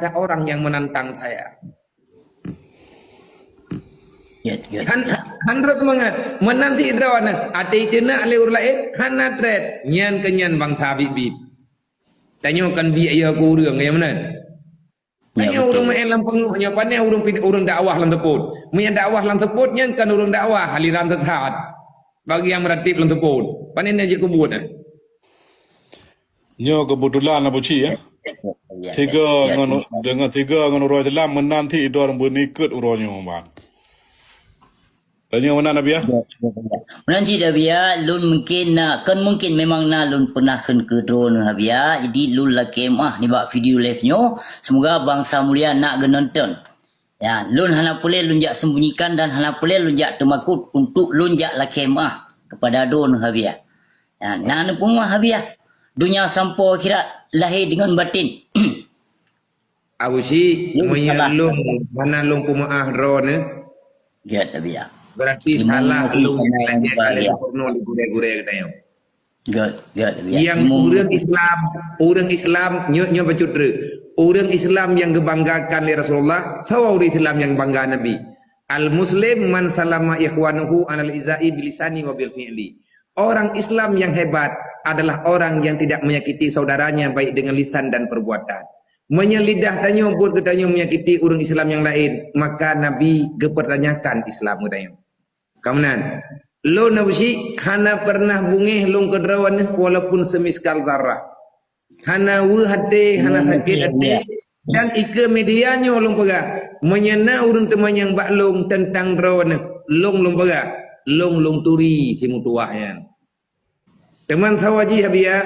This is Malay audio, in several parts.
ada orang yang menantang saya. Handrat mangat menanti idrawana ate cena ale urlain hanatret nyan kenyan bang thabib bib tanyo kan bi ya ku urang ya menan tanyo urang main lam penguhnya pane urang dakwah lam teput mun dakwah lam teput nyan kan urang dakwah aliran tethat bagi yang meratib lam teput pane ne je kubut nyo kebetulan Abu Ci ya. Tiga dengan orang Islam menanti orang bernikah orangnya bang. Tanya mana Nabi ya? Menanti Nabi ya, lun mungkin kan mungkin memang lun pernah ke drone Nabi ya. Jadi lun lah kemah ni buat video live nyo. Semoga bangsa mulia nak nonton. Ya, lun hana boleh lun jak sembunyikan dan hana boleh lun jak temakut untuk lun jak lah kemah kepada drone Nabi ya. Ya, nana pun Nabi ya. Dunia sampai akhirat lahir dengan batin. Abu Ci menyelum mana lung pumaah drone Gad Nabi ya. berarti salah lu yang kalian porno gure-gure katanya. Gad Nabi Yang ya. orang Islam nyo bacudre. Orang Islam yang kebanggakan oleh Rasulullah, tahu orang Islam yang bangga Nabi. Al muslim man salama ikhwanuhu anal izai bilisani wa bil fi'li. Orang Islam yang hebat adalah orang yang tidak menyakiti saudaranya baik dengan lisan dan perbuatan. Menyelidah tanyo pun ketanyo menyakiti orang Islam yang lain, maka Nabi gepertanyakan Islam ketanyo. Kemudian, lo Nabi hana pernah bungih long kedrawan walaupun semiskal zarah. Hana hati, hana sakit hati. Dan ike medianyo long pegah. Menyena urun teman yang baklong tentang drawan long pegah. Long turi timu tuahnya. Teman sawaji habia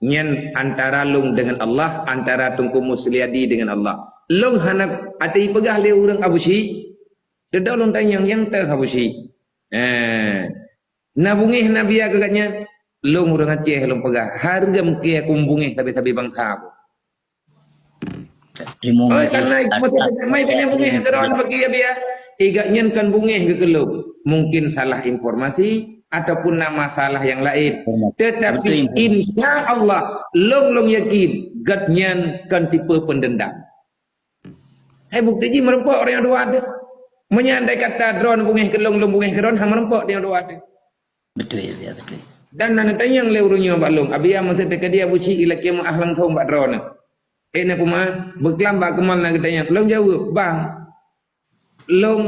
nyen antara long dengan Allah, antara tungku musliadi dengan Allah. Long hana ati pegah le urang Abu Ci. Dedak long tanyang yang teh Abu Ci. Nabungih Nabi agaknya long urang Aceh long pegah. Harga mungkin aku bungih tapi bangsa aku. Terima kasih. Karena mai punya bungih keron bagi ya. Igaknya kan bungih ke kelub. Mungkin salah informasi ataupun nama salah yang lain. Tetapi insya Allah long yakin gatnyan kan tipe pendendam. Bukti ji merempok orang yang dua ada. Menyandai kata drone bungih ke long bungih ke drone hang merempok dia dua ada. Betul ya, betul. Dan nanti yang leurunya balong abia mesti dia Abu Ci ila kiam ahlang thau mbak drone. Ena puma beklam ba kemal na katanya. Long jawab, bang. Long